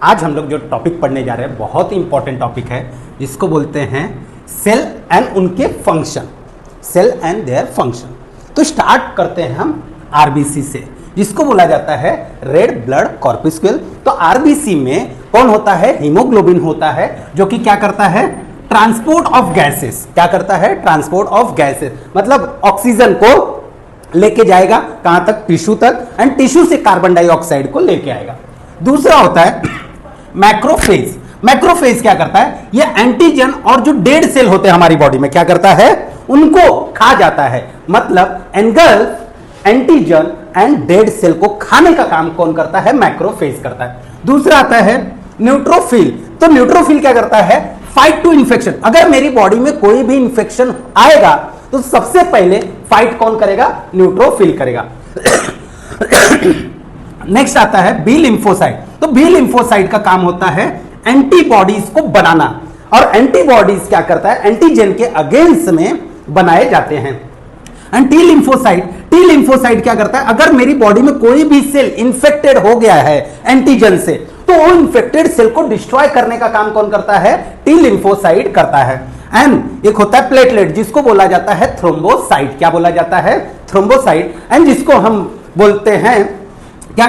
आज हम लोग जो टॉपिक पढ़ने जा रहे हैं बहुत ही इंपॉर्टेंट टॉपिक है, जिसको बोलते हैं सेल एंड उनके function. Cell and their function. तो स्टार्ट करते हैं हम आरबीसी से, जिसको बोला जाता है रेड ब्लड कॉर्पस्क्यूल। तो आरबीसी में कौन होता है? हीमोग्लोबिन होता है, जो कि क्या करता है? Transport of gases. क्या करता है? ट्रांसपोर्ट ऑफ गैसेस, मतलब ऑक्सीजन को लेके जाएगा कहां तक? टिश्यू तक, एंड टिश्यू से कार्बन डाइऑक्साइड को लेके आएगा। दूसरा होता है मैक्रोफेज। मैक्रोफेज क्या करता है? ये एंटीजन और जो डेड सेल होते हैं हमारी बॉडी में, क्या करता है? उनको खा जाता है। मतलब engulf antigen and dead cell को खाने का काम कौन करता है? मैक्रोफेज करता है। दूसरा आता है न्यूट्रोफिल। तो न्यूट्रोफिल क्या करता है? Fight to infection. अगर मेरी बॉडी में कोई भी इन्फेक्शन आएगा तो सबसे पहले फाइट कौन करेगा? न्यूट्रोफिल करेगा। नेक्स्ट आता है बी लिम्फोसाइट। तो बी लिम्फोसाइट का काम होता है एंटीबॉडीज को बनाना, और एंटीबॉडीज क्या करता है? एंटीजन के अगेंस्ट में बनाए जाते हैं। एंड टी लिम्फोसाइट क्या करता है? अगर मेरी बॉडी में कोई भी सेल इंफेक्टेड हो गया है एंटीजन से, तो वो इंफेक्टेड सेल को डिस्ट्रॉय करने का काम कौन करता है? टी लिम्फोसाइट करता है। एंड एक होता है प्लेटलेट, जिसको बोला जाता है थ्रोम्बोसाइट। क्या बोला जाता है? थ्रोम्बोसाइट। एंड जिसको हम बोलते हैं क्या?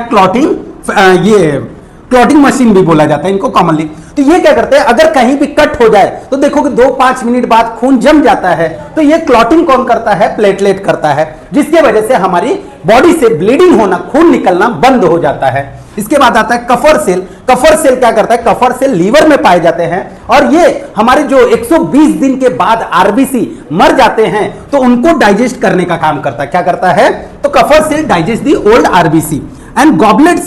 क्लॉटिंग मशीन भी बोला जाता है इनको कॉमनली। तो ये क्या करते हैं? अगर कहीं भी कट हो जाए तो देखो कि 2-5 मिनट बाद खून जम जाता है, तो ये क्लॉटिंग कौन करता है? प्लेटलेट करता है, जिसके वजह से हमारी बॉडी से ब्लीडिंग होना, खून निकलना बंद हो जाता है। इसके बाद आता है कफर सेल। कफर सेल क्या करता है? कफर सेल लीवर में पाए जाते हैं, और ये हमारे जो 120 दिन के बाद आरबीसी मर जाते हैं तो उनको डाइजेस्ट करने का काम करता है। क्या करता है? तो कफर cell digest the old RBC. And goblet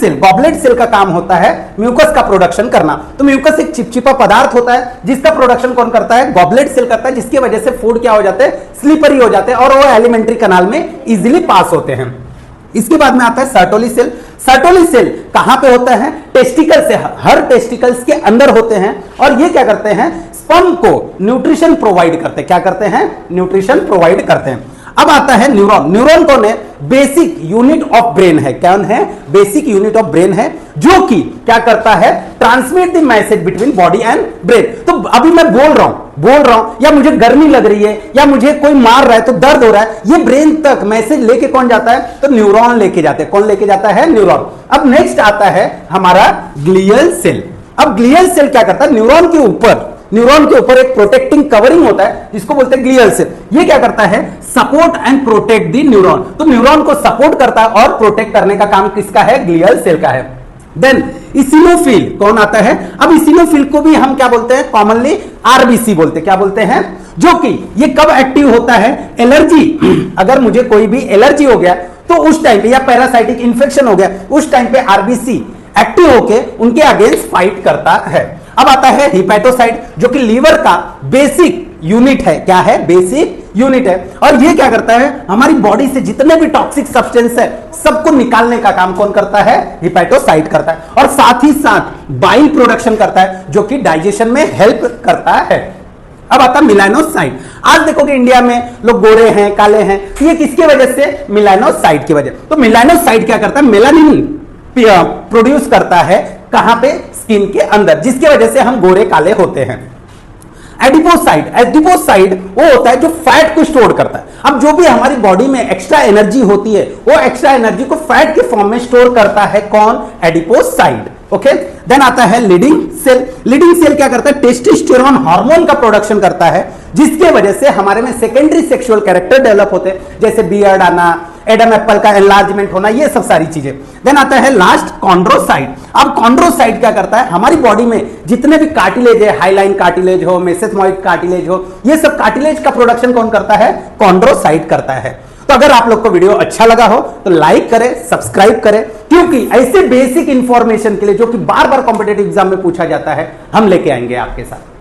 cell का काम होता है म्यूकस का प्रोडक्शन करना। तो म्यूकस एक चिपचिपा पदार्थ होता है, जिसका प्रोडक्शन कौन करता है? गॉबलेट सेल करता है, जिसकी वजह से फूड क्या हो जाते हैं? स्लीपरी हो जाते हैं, और वो एलिमेंट्री कैनाल में इजीली पास होते हैं। इसके बाद में आता है सर्टोली सेल। सर्टोली सेल कहां पे होता है? टेस्टिकल से, हर टेस्टिकल्स के अंदर होते हैं, और ये क्या करते हैं? स्पर्म को न्यूट्रिशन प्रोवाइड करते हैं। क्या करते हैं? न्यूट्रिशन प्रोवाइड करते हैं। अब आता है न्यूरॉन। न्यूरॉन कौन है? बेसिक यूनिट ऑफ ब्रेन है। कौन है? बेसिक यूनिट ऑफ ब्रेन है, जो कि क्या करता है? Transmit the message between body and brain. तो अभी मैं बोल रहा हूं, या मुझे गर्मी लग रही है, या मुझे कोई मार रहा है तो दर्द हो रहा है, ये ब्रेन तक मैसेज लेके कौन जाता है? तो न्यूरॉन लेके जाते हैं। कौन लेके जाता है? न्यूरॉन। अब नेक्स्ट आता है हमारा ग्लियल सेल। अब ग्लियल सेल क्या करता है? न्यूरॉन के ऊपर एक प्रोटेक्टिंग कवरिंग होता है, जिसको बोलते हैं ग्लियल सेल। ये क्या करता है? Support and protect the neuron. तो न्यूरॉन को सपोर्ट करता है और प्रोटेक्ट करने का काम किसका है? ग्लियल सेल का है। देन इसिनोफिल कौन आता है? अब इसिनोफिल को भी हम क्या बोलते हैं? कॉमनली आरबीसी बोलते हैं। क्या बोलते हैं? जो कि ये कब एक्टिव होता है? एलर्जी, अगर मुझे कोई भी एलर्जी हो गया तो उस टाइम पे, या पैरासाइटिक इंफेक्शन हो गया, उस टाइम पे आरबीसी एक्टिव होके उनके अगेंस्ट फाइट करता है। अब आता है हिपैटोसाइट, जो कि लीवर का बेसिक यूनिट है। क्या है? बेसिक यूनिट है। और ये क्या करता है? हमारी बॉडी से जितने भी टॉक्सिक सब्सटेंस है सबको निकालने का काम कौन करता है? हिपैटोसाइट करता है। और साथ ही साथ बाइल प्रोडक्शन करता है, जो कि डाइजेशन में हेल्प करता है। अब आता है मिलानोसाइट। आज देखोगे इंडिया में लोग गोरे हैं, काले हैं, ये किसके वजह से? मिलानोसाइट की वजह। तो मिलानोसाइट क्या करता है? मेलानिन प्रोड्यूस करता है। कहां पे? स्किन के अंदर, जिसकी वजह से हम गोरे काले होते हैं। एडिपोसाइट वो होता है जो फैट को स्टोर करता है। अब जो भी हमारी बॉडी में एक्स्ट्रा एनर्जी होती है, वो एक्स्ट्रा एनर्जी को फैट के फॉर्म में स्टोर करता है। कौन? एडिपोसाइट। ओके। देन आता है लीडिंग सेल। लीडिंग सेल क्या करता है? टेस्टोस्टेरोन हार्मोन का प्रोडक्शन करता है, जिसके वजह से हमारे में सेकेंडरी सेक्सुअल कैरेक्टर डेवलप होते हैं, जैसे बियर्ड आना, एडम एप्पल का एनलार्जमेंट होना, ये सब सारी चीजें। देन आता है लास्ट कॉन्ड्रोसाइट। अब कॉन्ड्रोसाइट क्या करता है? हमारी बॉडी में जितने भी कार्टिलेज है, हाइलाइन कार्टिलेज हो, मेसेथमॉइड कार्टिलेज हो, ये सब कार्टिलेज का प्रोडक्शन कौन करता है? कॉन्ड्रोसाइट करता है। तो अगर आप लोग को वीडियो अच्छा लगा हो तो लाइक करें, सब्सक्राइब करें, क्योंकि ऐसे बेसिक इंफॉर्मेशन के लिए जो कि बार बार कॉम्पिटिटिव एग्जाम में पूछा जाता है, हम लेके आएंगे आपके साथ।